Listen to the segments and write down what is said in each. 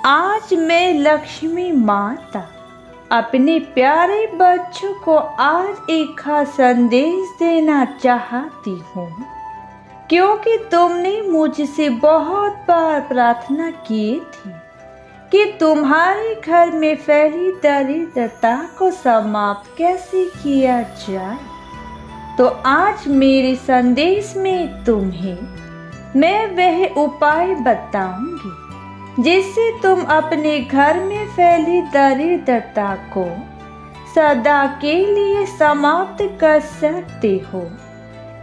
आज मैं लक्ष्मी माता अपने प्यारे बच्चों को आज एक खास संदेश देना चाहती हूँ, क्योंकि तुमने मुझसे बहुत बार प्रार्थना की थी कि तुम्हारे घर में फैली दरिद्रता को समाप्त कैसे किया जाए। तो आज मेरे संदेश में तुम्हें मैं वह उपाय बताऊंगी जिससे तुम अपने घर में फैली दरिद्रता को सदा के लिए समाप्त कर सकते हो।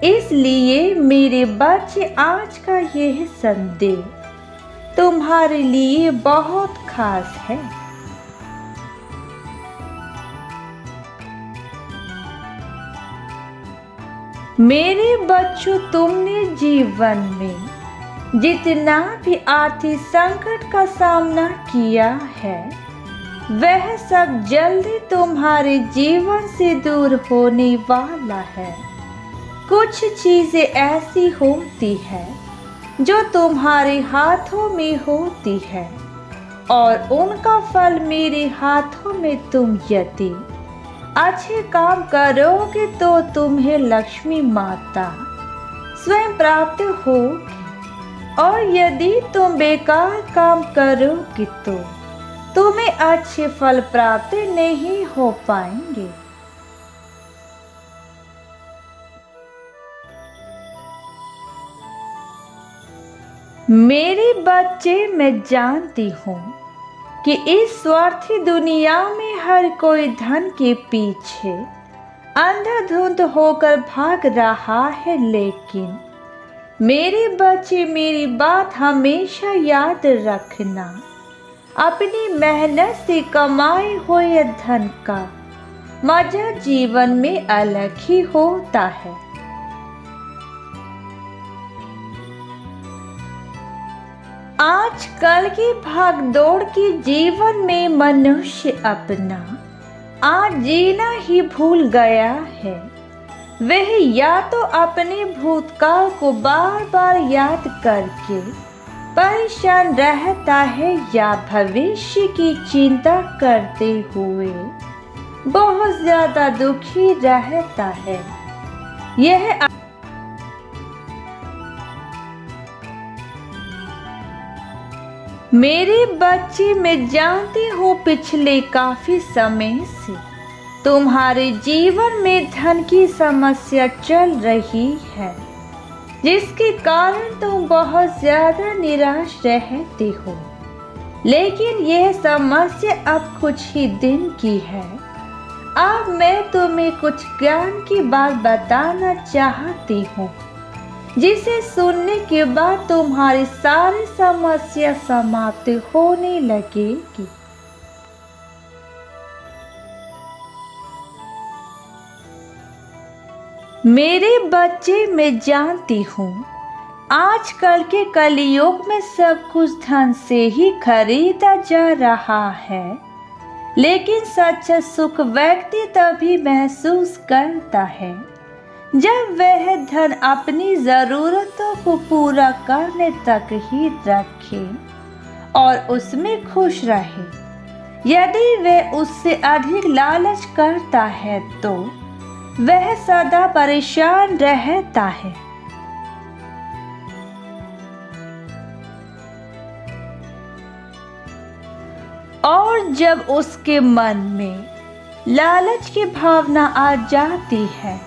इसलिए मेरे बच्चे, आज का यह संदेश तुम्हारे लिए बहुत खास है। मेरे बच्चों, तुमने जीवन में जितना भी आर्थिक संकट का सामना किया है, वह सब जल्दी तुम्हारे जीवन से दूर होने वाला है। कुछ चीजें ऐसी होती है जो तुम्हारे हाथों में होती है और उनका फल मेरे हाथों में तुम यदि अच्छे काम करोगे तो तुम्हें लक्ष्मी माता स्वयं प्राप्त होगी, और यदि तुम बेकार काम करोगे तो तुम्हें अच्छे फल प्राप्त नहीं हो पाएंगे। मेरे बच्चे, मैं जानती हूँ कि इस स्वार्थी दुनिया में हर कोई धन के पीछे अंधाधुंध होकर भाग रहा है, लेकिन मेरे बच्चे, मेरी बात हमेशा याद रखना। अपनी मेहनत से कमाए हुए धन का मजा जीवन में अलग ही होता है। आजकल की भागदौड़ के जीवन में मनुष्य अपना आज जीना ही भूल गया है। वह या तो अपने भूतकाल को बार बार याद करके परेशान रहता है या भविष्य की चिंता करते हुए बहुत ज्यादा दुखी रहता है। यह मेरे बच्चे, मैं जानती हूँ पिछले काफी समय से तुम्हारे जीवन में धन की समस्या चल रही है, जिसके कारण तुम बहुत ज्यादा निराश रहते हो। लेकिन यह समस्या अब कुछ ही दिन की है। अब मैं तुम्हें कुछ ज्ञान की बात बताना चाहती हूँ, जिसे सुनने के बाद तुम्हारी सारी समस्या समाप्त होने लगेगी। मेरे बच्चे, मैं जानती हूँ आजकल के कलयुग में सब कुछ धन से ही खरीदा जा रहा है, लेकिन सच्चा सुख व्यक्ति तभी महसूस करता है जब वह धन अपनी जरूरतों को पूरा करने तक ही रखे और उसमें खुश रहे। यदि वह उससे अधिक लालच करता है तो वह सदा परेशान रहता है। और जब उसके मन में लालच की भावना आ जाती है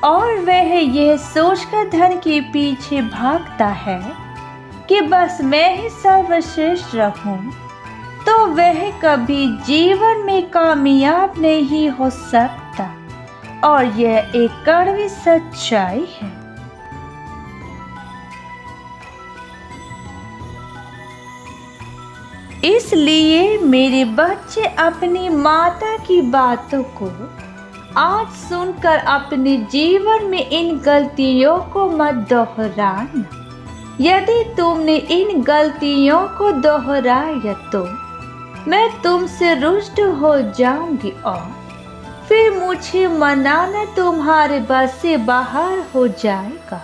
और वह यह सोचकर धन के पीछे भागता है कि बस मैं ही सर्वश्रेष्ठ रहूं, तो वह कभी जीवन में कामयाब नहीं हो सकता। और यह एक कड़वी सच्चाई है। इसलिए मेरे बच्चे, अपनी माता की बातों को आज सुनकर अपने जीवन में इन गलतियों को मत दोहराना। यदि तुमने इन गलतियों को दोहराया तो मैं तुमसे रुष्ट हो जाऊंगी और फिर मुझे मनाना तुम्हारे बस से बाहर हो जाएगा।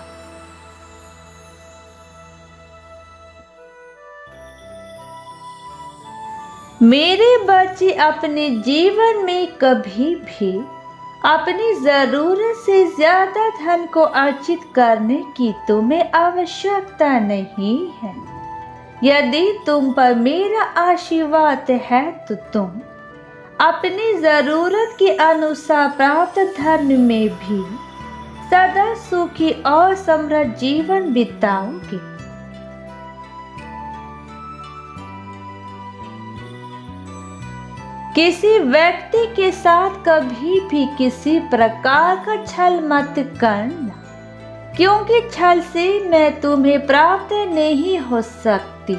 मेरे बच्चे अपने जीवन में कभी भी अपनी जरूरत से ज्यादा धन को अर्जित करने की तुम्हें आवश्यकता नहीं है। यदि तुम पर मेरा आशीर्वाद है तो तुम अपनी जरूरत के अनुसार प्राप्त धन में भी सदा सुखी और समृद्ध जीवन बिताओगे। किसी व्यक्ति के साथ कभी भी किसी प्रकार का छल मत करना, क्योंकि छल से मैं तुम्हें प्राप्त नहीं हो सकती।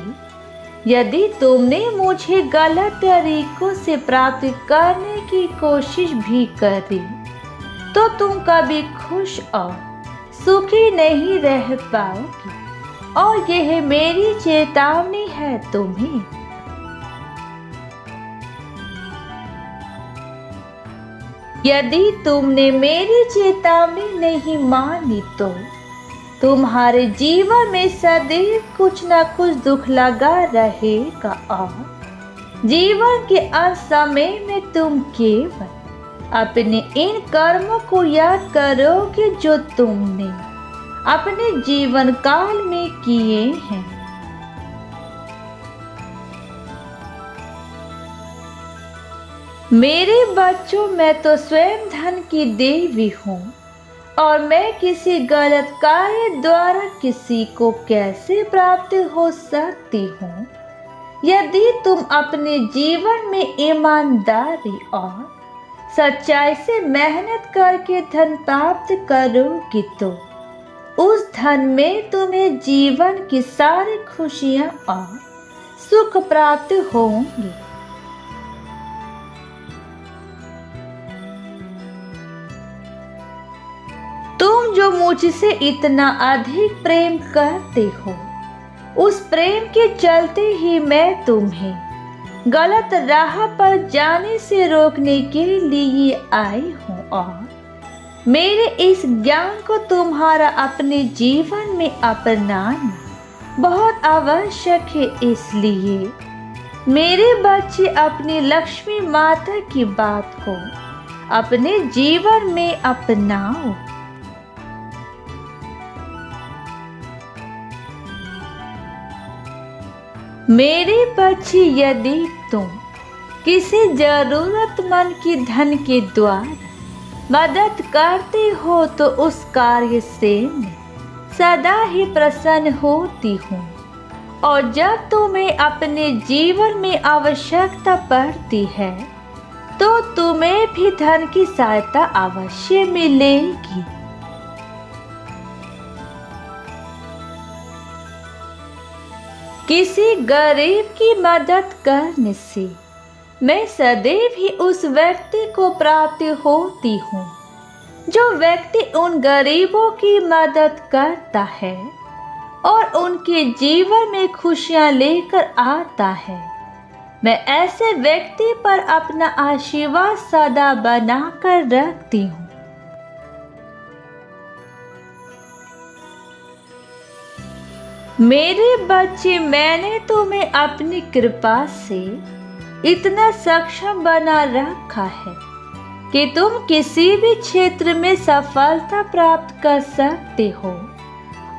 यदि तुमने मुझे गलत तरीकों से प्राप्त करने की कोशिश भी करी तो तुम कभी खुश और सुखी नहीं रह पाओगी, और यह मेरी चेतावनी है तुम्हें। यदि तुमने मेरी चेतावनी नहीं मानी तो तुम्हारे जीवन में सदैव कुछ न कुछ दुख लगा रहेगा, और जीवन के अंत समय में तुम केवल अपने इन कर्मों को याद करोगे जो तुमने अपने जीवन काल में किए हैं। मेरे बच्चों, मैं तो स्वयं धन की देवी हूँ, और मैं किसी गलत कार्य द्वारा किसी को कैसे प्राप्त हो सकती हूँ। यदि तुम अपने जीवन में ईमानदारी और सच्चाई से मेहनत करके धन प्राप्त करोगी तो उस धन में तुम्हें जीवन की सारी खुशियाँ और सुख प्राप्त होंगे। तुम जो मुझसे इतना अधिक प्रेम करते हो, उस प्रेम के चलते ही मैं तुम्हें गलत राह पर जाने से रोकने के लिए आई हूँ, और मेरे इस ज्ञान को तुम्हारा अपने जीवन में अपनाना बहुत आवश्यक है। इसलिए मेरे बच्चे, अपनी लक्ष्मी माता की बात को अपने जीवन में अपनाओ। मेरे बच्चे, यदि तुम किसी जरूरतमंद की धन के द्वारा मदद करते हो तो उस कार्य से मैं सदा ही प्रसन्न होती हूँ, और जब तुम्हें अपने जीवन में आवश्यकता पड़ती है तो तुम्हें भी धन की सहायता अवश्य मिलेगी। किसी गरीब की मदद करने से मैं सदैव ही उस व्यक्ति को प्राप्त होती हूँ जो व्यक्ति उन गरीबों की मदद करता है और उनके जीवन में खुशियाँ लेकर आता है। मैं ऐसे व्यक्ति पर अपना आशीर्वाद सदा बना कर रखती हूँ। मेरे बच्चे, मैंने तुम्हें अपनी कृपा से इतना सक्षम बना रखा है कि तुम किसी भी क्षेत्र में सफलता प्राप्त कर सकते हो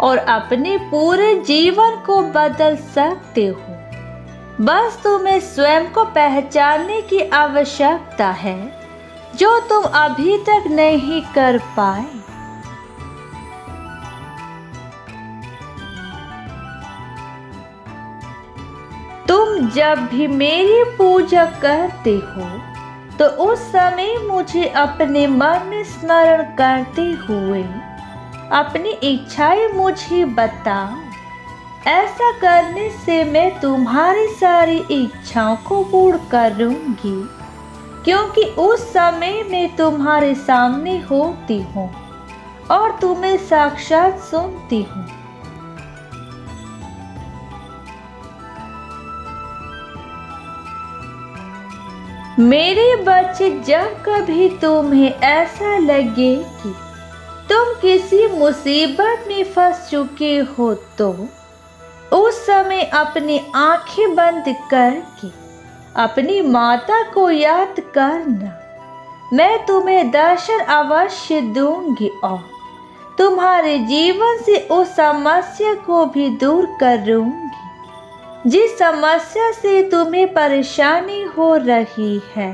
और अपने पूरे जीवन को बदल सकते हो। बस तुम्हें स्वयं को पहचानने की आवश्यकता है, जो तुम अभी तक नहीं कर पाए। तुम जब भी मेरी पूजा करते हो तो उस समय मुझे अपने मन में स्मरण करते हुए अपनी इच्छाएं मुझे बताओ। ऐसा करने से मैं तुम्हारी सारी इच्छाओं को पूर्ण करूंगी, क्योंकि उस समय मैं तुम्हारे सामने होती हूँ और तुम्हें साक्षात सुनती हूँ। मेरे बच्चे, जब कभी तुम्हें ऐसा लगे कि तुम किसी मुसीबत में फंस चुके हो तो उस समय अपनी आंखें बंद करके अपनी माता को याद करना। मैं तुम्हें दर्शन अवश्य दूंगी और तुम्हारे जीवन से उस समस्या को भी दूर करूंगी जिस समस्या से तुम्हें परेशानी हो रही है।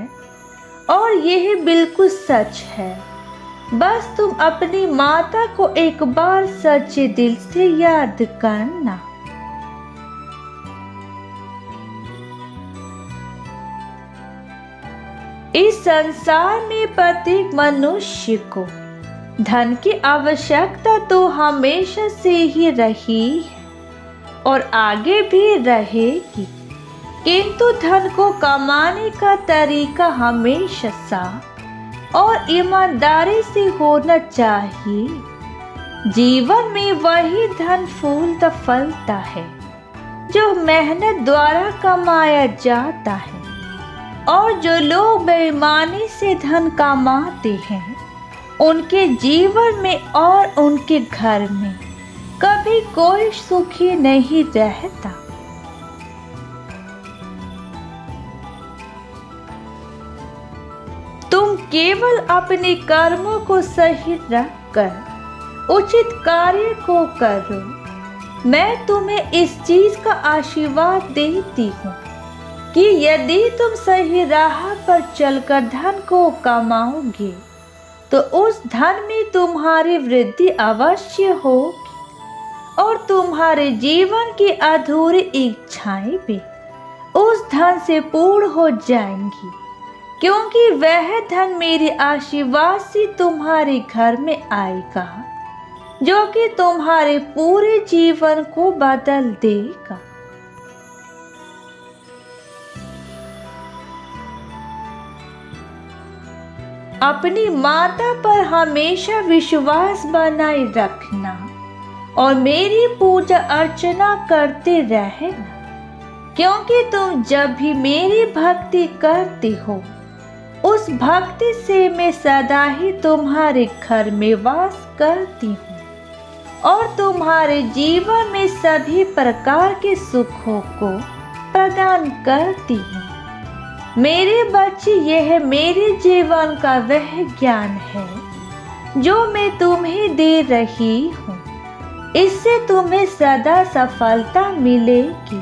और यह बिल्कुल सच है। बस तुम अपनी माता को एक बार सच्चे दिल से याद करना। इस संसार में प्रत्येक मनुष्य को धन की आवश्यकता तो हमेशा से ही रही है और आगे भी रहेगी, किंतु धन को कमाने का तरीका हमेशा साफ और ईमानदारी से होना चाहिए। जीवन में वही धन फूलता फलता है जो मेहनत द्वारा कमाया जाता है, और जो लोग बेईमानी से धन कमाते हैं उनके जीवन में और उनके घर में कभी कोई सुखी नहीं रहता। तुम केवल अपने कर्मों को सही रखकर उचित कार्य को करो। मैं तुम्हें इस चीज का आशीर्वाद देती हूँ कि यदि तुम सही राह पर चलकर धन को कमाओगे तो उस धन में तुम्हारी वृद्धि अवश्य होगी और तुम्हारे जीवन की अधूरी इच्छाएं भी उस धन से पूर्ण हो जाएंगी, क्योंकि वह धन मेरे आशीर्वाद से तुम्हारे घर में आएगा जो कि तुम्हारे पूरे जीवन को बदल देगा। अपनी माता पर हमेशा विश्वास बनाए रखना और मेरी पूजा अर्चना करते रहना, क्योंकि तुम जब भी मेरी भक्ति करते हो उस भक्ति से मैं सदा ही तुम्हारे घर में वास करती हूँ और तुम्हारे जीवन में सभी प्रकार के सुखों को प्रदान करती हूँ। मेरे बच्चे, यह मेरे जीवन का वह ज्ञान है जो मैं तुम्हें दे रही हूँ। इससे तुम्हें सदा सफलता मिलेगी।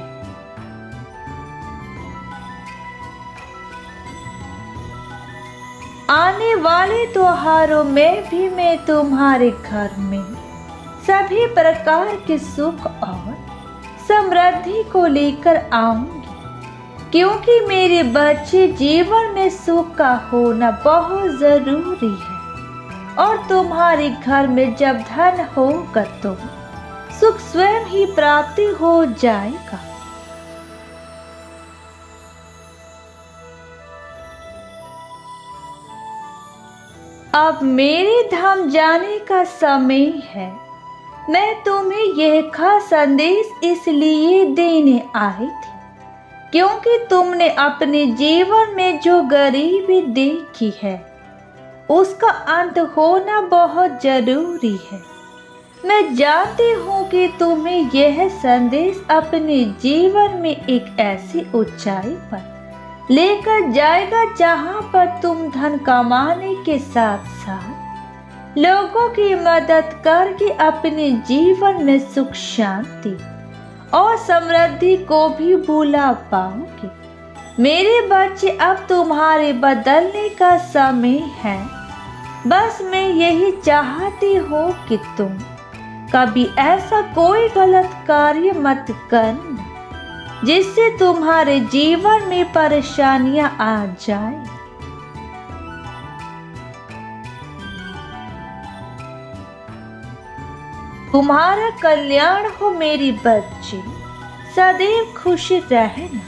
आने वाले त्योहारों में भी मैं तुम्हारे घर में सभी प्रकार के सुख और समृद्धि को लेकर आऊंगी, क्योंकि मेरे बच्चे, जीवन में सुख का होना बहुत जरूरी है और तुम्हारे घर में जब धन होगा तो सुख स्वयं ही प्राप्ति हो जाएगा। अब मेरे धाम जाने का समय है। मैं तुम्हें यह खास संदेश इसलिए देने आई थी क्योंकि तुमने अपने जीवन में जो गरीबी देखी है उसका अंत होना बहुत जरूरी है। मैं जानती हूँ कि तुम्हें यह संदेश अपने जीवन में एक ऐसी ऊंचाई पर लेकर जाएगा जहाँ पर तुम धन कमाने के साथ साथ लोगों की मदद करके अपने जीवन में सुख, शांति और समृद्धि को भी बुला पाओगे। मेरे बच्चे, अब तुम्हारे बदलने का समय है। बस मैं यही चाहती हूँ कि तुम कभी ऐसा कोई गलत कार्य मत करना जिससे तुम्हारे जीवन में परेशानियां आ जाए। तुम्हारा कल्याण हो मेरी बच्ची, सदैव खुश रहना।